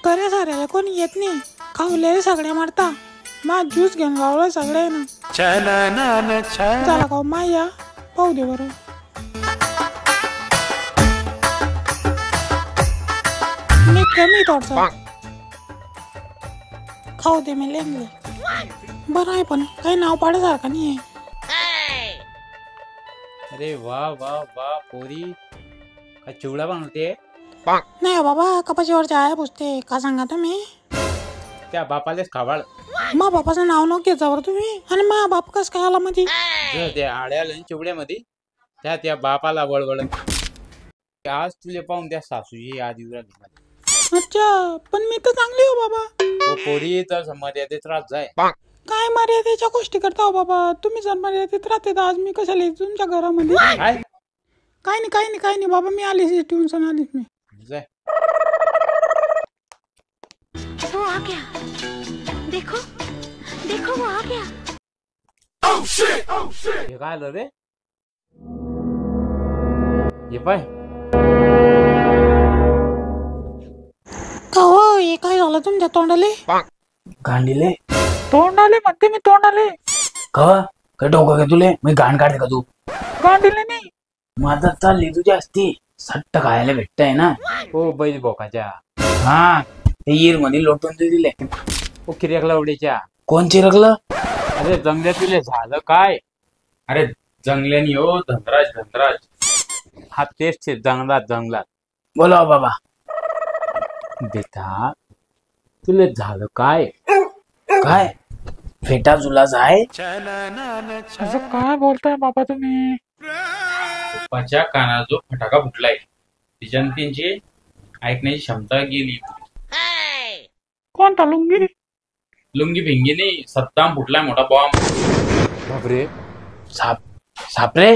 करे साऱ्याला कोणी येत नाही, खावलेले सगळे मारता. मा ज्यूस घेऊन गावलं सगळे ना. चला खाऊ माया पाहू दे बरं. मी कमी थोडसा खाऊ दे मी लेंगले. बरं आहे पण काही नाव पाडायसारखं नाही आहे. अरे वा वा वा पोरी, काय चिवडा बनवते? नाही बाबा, कपाशीवरच्या आया पुसते. का सांगा तुम्ही? त्या बापालेच खावाळ. मा बापाचं नाव नको घेता बरं तुम्ही. आणि मा बाप कस काय आला मध्ये? त्या आड्याला चिवड्यामध्ये त्या बापाला वळवळ. आज तुले पाहून त्या सासूजी आधी उरा. अच्छा, पण मी तर चांगली हो बाबा. पोरी तर मर्यादेत त्रास जाय. काय मर्यादेच्या गोष्टी करता हो बाबा तुम्ही? जर मर्यादेत राहते तर आज मी कशाला येते तुमच्या घरामध्ये? काय नाही बाबा, मी आलीच ट्यूशन आलीच मी. वो आ गया, देखो देखो वो आ गया. हे काय आलं रे? हे पाय. का हो, हे काय झालं तुमच्या तोंडाले? गांडीले तोंडाले म्हणते मी, तोंडाले. का काय डोकं का तुले? मी गाण काढते का तू? गांडीले नाही. माझा चालली तुझी असती सट्ट खायला भेटतय ना. हो बैल बोकाच्या. हा, ते ईर मध्ये लोटून तू दिले. ओ किर्याकला उड्याच्या. कोण चिरकलं? अरे जंगल्यात तुले झालं काय? अरे जंगल्यानी हो धनराज. हा तेच जंगलात. बोला बाबा. बेटा तुले झालं काय? काय फेटा जुलाच आहे? असं काय बोलताय बाबा तुम्ही? पप्पाच्या कानात जो फटाका फुटलाय तिच्यानं त्यांची ऐकण्याची क्षमता गेली. कोणता लुंगी भिंगी नाही, सत्ताम फुटलाय मोठा बॉम्ब. बापरे, साप रे.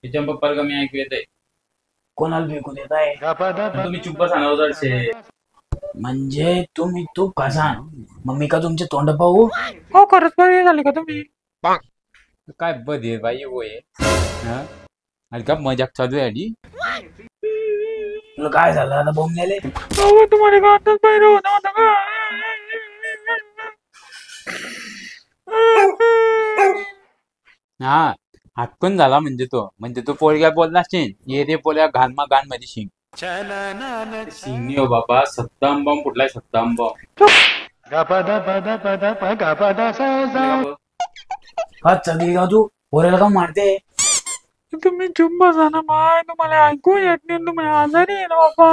तिच्या पप्पाला कमी ऐकू येत आहे. कोणाला फेकू देत आहे? तुम्ही चुप्प सांगा शे. म्हणजे तुम्ही तू कसा मम्मी का तुमचे तोंड पाहू? हो, खरंच बरे झाले का तुम्ही? काय बधे बाई होय. आणि का मजाक चालू आहे आधी? तुला काय झालं आता बोंबलेले? तुम्हाला का आताच बाहेर होता का? हा, हातकून झाला म्हणजे तो पोळग्या बोलला शिंग. ये रे पोळ्या घाण मध्ये शिंग. शिंग हो बाबा, सत्ताम बॉम्ब फुटलाय, सत्ताम बॉम्ब. चगली का तू? पोरेला का मारते? तुम्ही चुप बसा ना माय, तुम्हाला ऐकू येत नाही. तुम्ही आजारी आहे ना बाबा.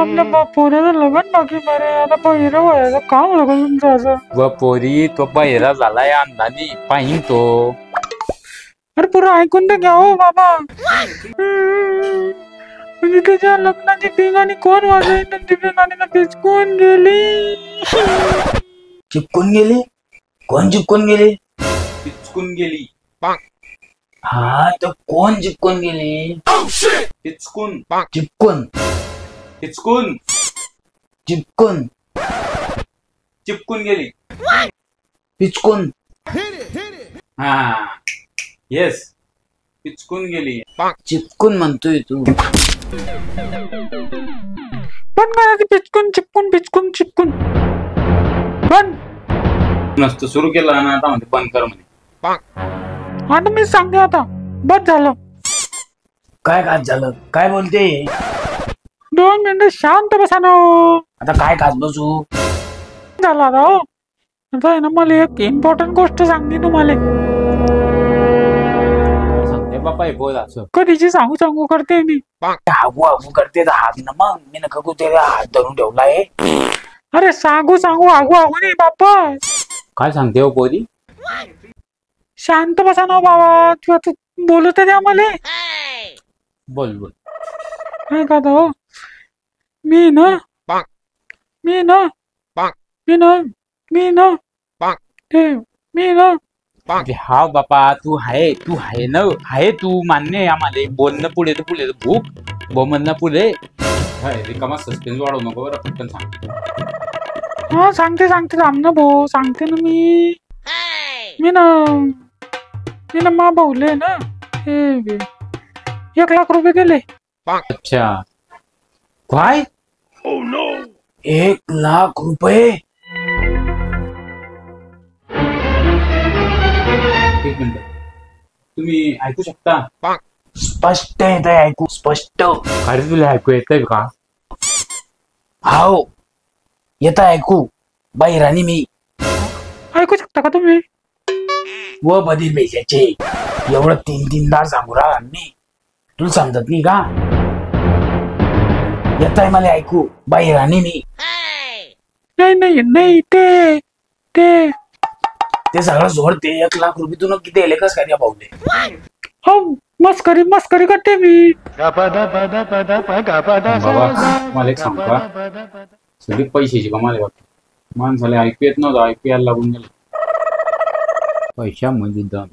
आपल्या पोऱ्याचं लग्न बाकी बरे. आता पहिलं व्हायचं काम लागलं तुमचं असं. व पोरी तो बहिरा झालाय अंधानी पाहिन तो. अरे पुरं ऐकून तर घ्या हो बाबा. म्हणजे त्याच्या लग्नाची ठिकाणी कोण वाजवायची? तिथे गाडीला पिचकून गेली. चिपकून गेली? कोण चिपकून गेली? पिचकून गेली. हा, तर कोण चिपकून गेली? पिचकून चिपकून पिचकून चिपकून चिपकून गेली. पिचकून. हा येस, पिचकून गेली. चिपकून म्हणतोय तू. पण काय पिचकून चिपकून पण नसतं सुरू केलं ना आता म्हणते बंद कर म्हणे. आता मी सांगते आता बस झालं. काय काच झालं? काय बोलते? 2 मिनिटं शांत बसा ना. आता काय काच बसू झाला राव. आता आहे ना, मला एक इम्पॉर्टंट गोष्ट सांगते तुम्हाला. सांगते बापा, बोल. असं कधीची सांगू करते मी. हागू करते तर हात ना. मग मी नका कुठे हात धरून ठेवलाय. अरे सांगू हागू नाही बाप्पा. काय सांगते हो पोरी? शांत बसा ना बाबा. तू बोलत आहे आम्हाला. बोल. काय का हो, मी ना हा बापा, तू आहे ना, तू मान्य आहे आम्हाला. बोलणं पुढे भूक बोमन पुढे. रिकामा सस्पेन्स वाढवू नको बरं, पटकन सांग. हा सांगते थांब ना भाऊ. सांगते ना मी ना मा भाऊले ना 1 लाख रुपये दिले. अच्छा, काय 1,00,000 रुपये. एक मिनिट, तुम्ही ऐकू शकता? स्पष्ट येत आहे ऐकू, स्पष्ट. अरे तुला ऐकू येतंय का? हाव येत आहे ऐकू. बाई राणी मी ऐकू शकता का तुम्ही? व बधीर बेजाचे एवढं 3-3 सांगू राहा मी. तुला समजत नाही का? येत आहे मला ऐकू. बाई राणी मी. नाही नाही नाही ते ते ते सगळं सोड. ते 1,00,000 रुपये तू किती दिले कस काय त्या भाऊले? हो मस्करी मस्करी करते मी. बाबा मला एक सांग का, सगळी पैशाची कमाल वाटत. माणसाला ऐकू येत नव्हतं, ऐकू यायला लागून गेलं. पैशामध्ये दम.